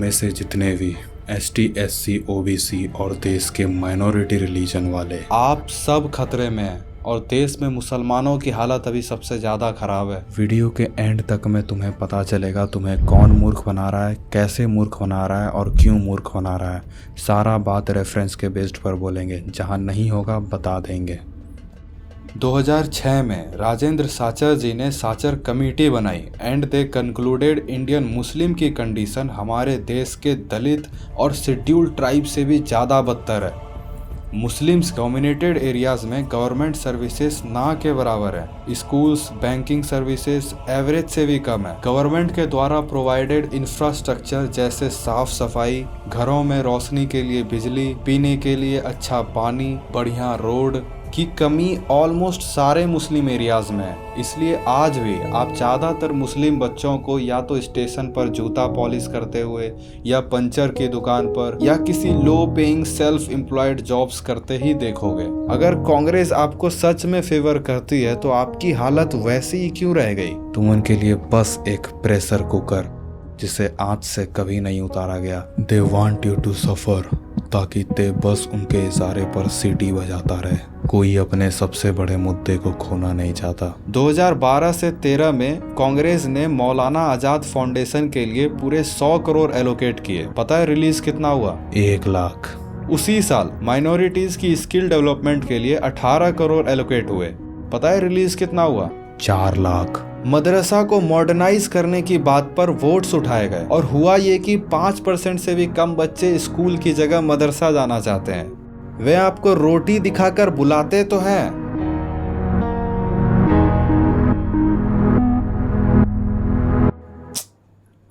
में से जितने भी ST SC OBC और देश के माइनॉरिटी रिलीजन वाले, आप सब खतरे में हैं और देश में मुसलमानों की हालत अभी सबसे ज़्यादा ख़राब है। वीडियो के एंड तक में तुम्हें पता चलेगा तुम्हें कौन मूर्ख बना रहा है, कैसे मूर्ख बना रहा है और क्यों मूर्ख बना रहा है। सारा बात रेफरेंस के बेस्ड पर बोलेंगे, जहाँ नहीं होगा बता देंगे। 2006 में राजेंद्र साचर जी ने साचर कमेटी बनाई and they concluded Indian Muslim की कंडीशन हमारे देश के दलित और शेड्यूल्ड ट्राइब से भी ज़्यादा बदतर है। मुस्लिम्स डोमिनेटेड एरियाज में गवर्नमेंट सर्विसेज ना के बराबर है। स्कूल्स, बैंकिंग सर्विसेज एवरेज से भी कम है। गवर्नमेंट के द्वारा प्रोवाइडेड इंफ्रास्ट्रक्चर जैसे साफ सफाई, घरों में रोशनी के लिए बिजली, पीने के लिए अच्छा पानी, बढ़िया रोड की कमी ऑलमोस्ट सारे मुस्लिम एरियाज में है। इसलिए आज भी आप ज़्यादातर मुस्लिम बच्चों को या तो स्टेशन पर जूता पॉलिश करते हुए या पंचर की दुकान पर या किसी low paying self employed jobs करते ही देखोगे। अगर कांग्रेस आपको सच में फेवर करती है तो आपकी हालत वैसी ही क्यों रह गई? तुम उनके लिए बस एक प्रेशर कुकर जिसे आंच से कभी नहीं उतारा गया। They want you to suffer ताकि ते बस उनके इशारे पर सीटी बजाता रहे। कोई अपने सबसे बड़े मुद्दे को खोना नहीं चाहता। 2012 से 13 में कांग्रेस ने मौलाना आजाद फाउंडेशन के लिए पूरे 100 करोड़ एलोकेट किए। पता है रिलीज कितना हुआ? 1 लाख। उसी साल माइनॉरिटीज की स्किल डेवलपमेंट के लिए 18 करोड़ एलोकेट हुए। पता है रिलीज कितना हुआ? 4 लाख। मदरसा को मॉडर्नाइज करने की बात पर वोट्स उठाए गए और हुआ ये कि 5% से भी कम बच्चे स्कूल की जगह मदरसा जाना चाहते हैं। वे आपको रोटी दिखाकर बुलाते तो हैं।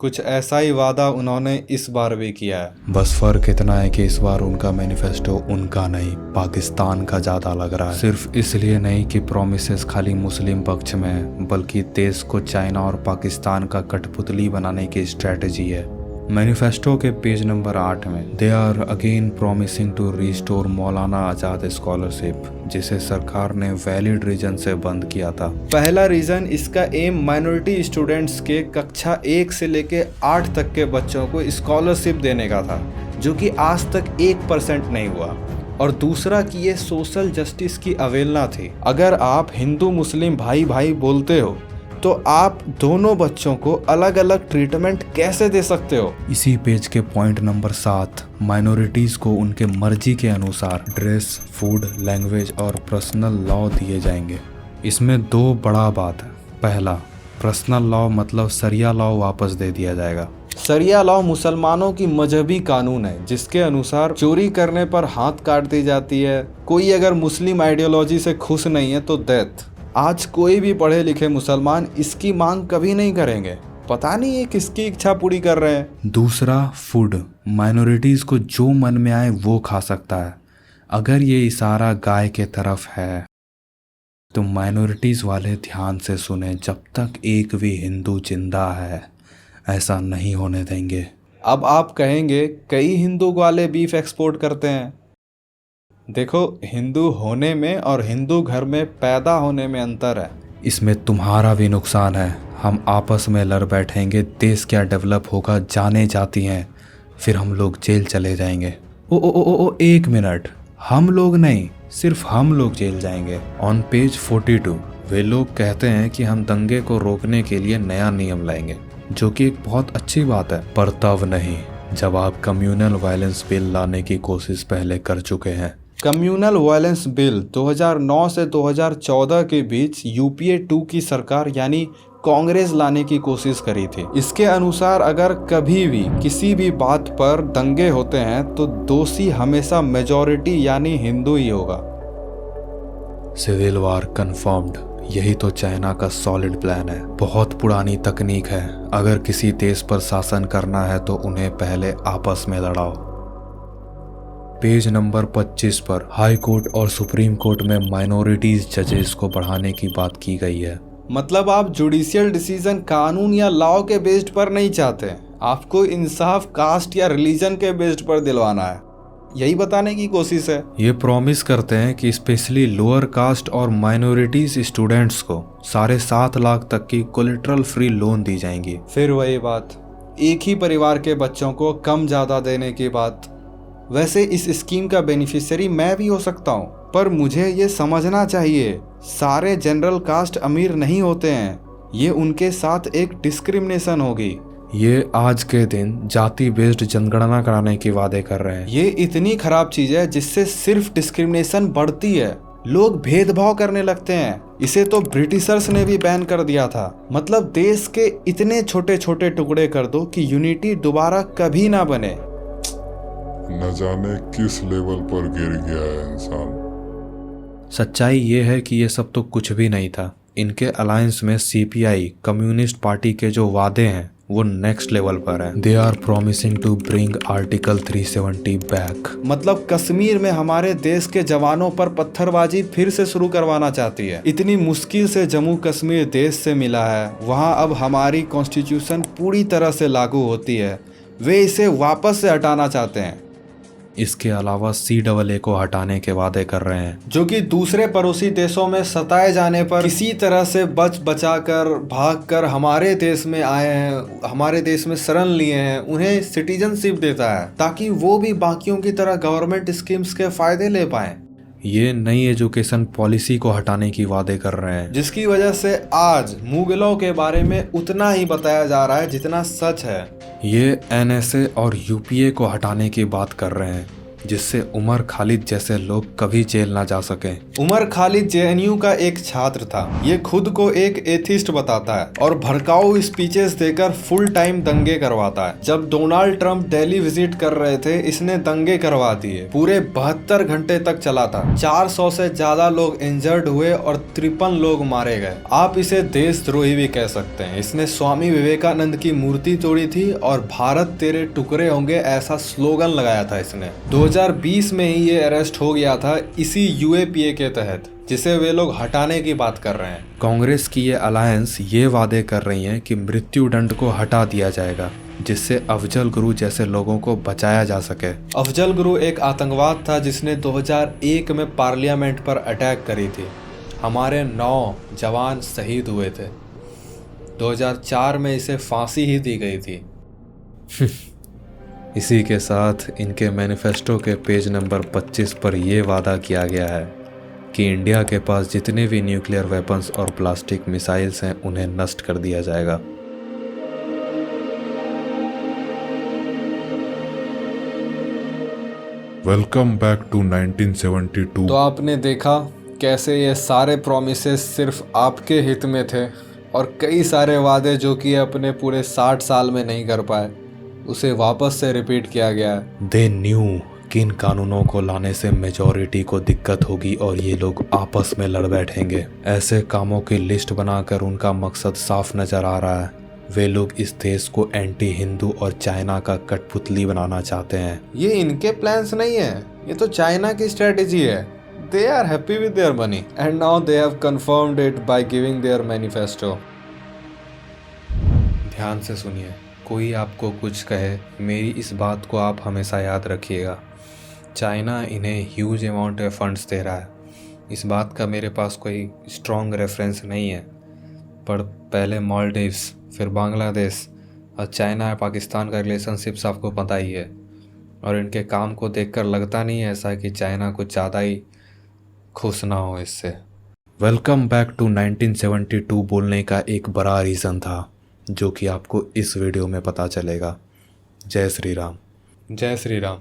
कुछ ऐसा ही वादा उन्होंने इस बार भी किया है। बस फर्क इतना है कि इस बार उनका मैनिफेस्टो उनका नहीं पाकिस्तान का ज़्यादा लग रहा है। सिर्फ इसलिए नहीं कि प्रॉमिसेस खाली मुस्लिम पक्ष में है, बल्कि देश को चाइना और पाकिस्तान का कठपुतली बनाने की स्ट्रेटजी है। मैनिफेस्टो के पेज नंबर 8 में they are again promising to restore Maulana Azad scholarship, जिसे सरकार ने वैलिड रीजन से बंद किया था। पहला रीजन, इसका एम माइनॉरिटी स्टूडेंट्स के कक्षा 1 से लेके 8 तक के बच्चों को स्कॉलरशिप देने का था, जो कि आज तक 1% नहीं हुआ। और दूसरा कि ये सोशल जस्टिस की अवहेलना थी। अगर आप हिंदू मुस्लिम भाई भाई बोलते हो तो आप दोनों बच्चों को अलग अलग ट्रीटमेंट कैसे दे सकते हो? इसी पेज के पॉइंट नंबर 7, माइनॉरिटीज को उनके मर्जी के अनुसार ड्रेस, फूड, लैंग्वेज और पर्सनल लॉ दिए जाएंगे। इसमें 2 बड़ा बात है। पहला, पर्सनल लॉ मतलब सरिया लॉ वापस दे दिया जाएगा। सरिया लॉ मुसलमानों की मजहबी कानून है जिसके अनुसार चोरी करने पर हाथ काट दी जाती है। कोई अगर मुस्लिम आइडियोलॉजी से खुश नहीं है तो डेथ। आज कोई भी पढ़े लिखे मुसलमान इसकी मांग कभी नहीं करेंगे। पता नहीं ये किसकी इच्छा पूरी कर रहे हैं। दूसरा, फूड, माइनॉरिटीज को जो मन में आए वो खा सकता है। अगर ये इशारा गाय के तरफ है तो माइनॉरिटीज वाले ध्यान से सुने, जब तक एक भी हिंदू जिंदा है ऐसा नहीं होने देंगे। अब आप कहेंगे कई हिंदू वाले बीफ एक्सपोर्ट करते हैं। देखो, हिंदू होने में और हिंदू घर में पैदा होने में अंतर है। इसमें तुम्हारा भी नुकसान है। हम आपस में लड़ बैठेंगे, देश क्या डेवलप होगा जाने जाती हैं, फिर हम लोग जेल चले जाएंगे। ओ 1 मिनट, हम लोग नहीं, सिर्फ हम लोग जेल जाएंगे। ऑन पेज 42 वे लोग कहते हैं कि हम दंगे को रोकने के लिए नया नियम लाएंगे, जो कि एक बहुत अच्छी बात है, पर तब नहीं जब आप कम्युनल वायलेंस बिल लाने की कोशिश पहले कर चुके हैं। कम्युनल वायलेंस बिल 2009 से 2014 के बीच UPA 2 की सरकार यानी कांग्रेस लाने की कोशिश करी थी। इसके अनुसार अगर कभी भी किसी भी बात पर दंगे होते हैं तो दोषी हमेशा मेजॉरिटी यानी हिंदू ही होगा। Civil war confirmed. यही तो चाइना का सॉलिड प्लान है। बहुत पुरानी तकनीक है। अगर किसी देश पर शासन करना है तो उन्हें पहले आपस में लड़ाओ। पेज नंबर 25 पर हाई कोर्ट और सुप्रीम कोर्ट में माइनॉरिटीज जजेस को बढ़ाने की बात की गई है। मतलब आप जुडिशियल डिसीजन कानून या लॉ के बेस्ड पर नहीं चाहते, आपको इंसाफ कास्ट या रिलीजन के बेस्ड पर दिलवाना है। यही बताने की कोशिश है। ये प्रॉमिस करते हैं कि स्पेशली लोअर कास्ट और माइनॉरिटीज स्टूडेंट्स को 7.5 लाख तक की कोलेटरल फ्री लोन दी जाएंगी। फिर वही बात, एक ही परिवार के बच्चों को कम ज़्यादा देने की बात। वैसे इस स्कीम का बेनिफिशियरी मैं भी हो सकता हूँ, पर मुझे ये समझना चाहिए सारे जनरल कास्ट अमीर नहीं होते हैं। ये उनके साथ एक डिस्क्रिमिनेशन होगी। ये आज के दिन जाति बेस्ड जनगणना कराने के वादे कर रहे हैं। ये इतनी खराब चीज है जिससे सिर्फ डिस्क्रिमिनेशन बढ़ती है, लोग भेदभाव करने लगते हैं। इसे तो ब्रिटिशर्स ने भी बैन कर दिया था। मतलब देश के इतने छोटे छोटे टुकड़े कर दो कि यूनिटी दोबारा कभी ना बने। न जाने किस लेवल पर गिर गया है इंसान। सच्चाई ये है कि ये सब तो कुछ भी नहीं था। इनके अलायंस में सीपीआई कम्युनिस्ट पार्टी के जो वादे हैं वो नेक्स्ट लेवल पर है। They are promising to bring article 370 back. मतलब कश्मीर में हमारे देश के जवानों पर पत्थरबाजी फिर से शुरू करवाना चाहती है। इतनी मुश्किल से जम्मू कश्मीर देश से मिला है, वहाँ अब हमारी कॉन्स्टिट्यूशन पूरी तरह से लागू होती है। वे इसे वापस से हटाना चाहते हैं। इसके अलावा CAA को हटाने के वादे कर रहे हैं, जो कि दूसरे पड़ोसी देशों में सताए जाने पर किसी तरह से बचाकर भागकर हमारे देश में आए हैं, हमारे देश में शरण लिए हैं, उन्हें सिटीजनशिप देता है ताकि वो भी बाकियों की तरह गवर्नमेंट स्कीम्स के फायदे ले पाए। ये नई एजुकेशन पॉलिसी को हटाने की वादे कर रहे हैं, जिसकी वजह से आज मुगलों के बारे में उतना ही बताया जा रहा है जितना सच है। ये NSA और UPA को हटाने की बात कर रहे हैं, जिससे उमर खालिद जैसे लोग कभी जेल ना जा सके। उमर खालिद JNU का एक छात्र था। ये खुद को एक एथिस्ट बताता है और भड़काऊ स्पीचेस देकर फुल टाइम दंगे करवाता है। जब डोनाल्ड ट्रंप दिल्ली विजिट कर रहे थे, इसने दंगे करवा दिए। पूरे 72 घंटे तक चला था। 400 से ज्यादा लोग इंजर्ड हुए और 53 लोग मारे गए। आप इसे देशद्रोही भी कह सकते हैं। इसने स्वामी विवेकानंद की मूर्ति तोड़ी थी और भारत तेरे टुकड़े होंगे ऐसा स्लोगन लगाया था इसने। 2020 में ही ये अरेस्ट हो गया था इसी UAPA के तहत, जिसे वे लोग हटाने की बात कर रहे हैं। कांग्रेस की ये अलायंस ये वादे कर रही है कि मृत्यु दंड को हटा दिया जाएगा, जिससे अफजल गुरु जैसे लोगों को बचाया जा सके। अफजल गुरु एक आतंकवाद था जिसने 2001 में पार्लियामेंट पर अटैक करी थी। हमारे 9 जवान शहीद हुए थे। 2004 में इसे फांसी ही दी गई थी। इसी के साथ इनके मैनिफेस्टो के पेज नंबर 25 पर यह वादा किया गया है कि इंडिया के पास जितने भी न्यूक्लियर वेपन्स और प्लास्टिक मिसाइल्स हैं उन्हें नष्ट कर दिया जाएगा। Welcome back to 1972। तो आपने देखा कैसे ये सारे प्रॉमिसेस सिर्फ आपके हित में थे और कई सारे वादे जो कि अपने पूरे 60 साल में नहीं कर पाए, उसे वापस से रिपीट किया गया है। दे न्यू कि इन कानूनों को लाने से मेजॉरिटी को दिक्कत होगी और ये लोग आपस में लड़ बैठेंगे। ऐसे कामों की लिस्ट बनाकर उनका मकसद साफ नजर आ रहा है। वे लोग इस देश को एंटी हिंदू और चाइना का कठपुतली बनाना चाहते हैं। ये इनके प्लान्स नहीं है, ये तो चाइना की स्ट्रेटेजी है। They are happy with their money and now they have confirmed it by giving their manifesto. ध्यान से सुनिए, कोई आपको कुछ कहे, मेरी इस बात को आप हमेशा याद रखिएगा। चाइना इन्हें ह्यूज अमाउंट में फंड्स दे रहा है। इस बात का मेरे पास कोई स्ट्रॉन्ग रेफरेंस नहीं है, पर पहले मालदीव्स, फिर बांग्लादेश और चाइना और पाकिस्तान का रिलेशनशिप्स आपको पता ही है। और इनके काम को देखकर लगता नहीं है ऐसा कि चाइना कुछ ज़्यादा ही खुश ना हो इससे। वेलकम बैक टू 1972 बोलने का एक बड़ा रीज़न था, जो कि आपको इस वीडियो में पता चलेगा। जय श्री राम। जय श्री राम।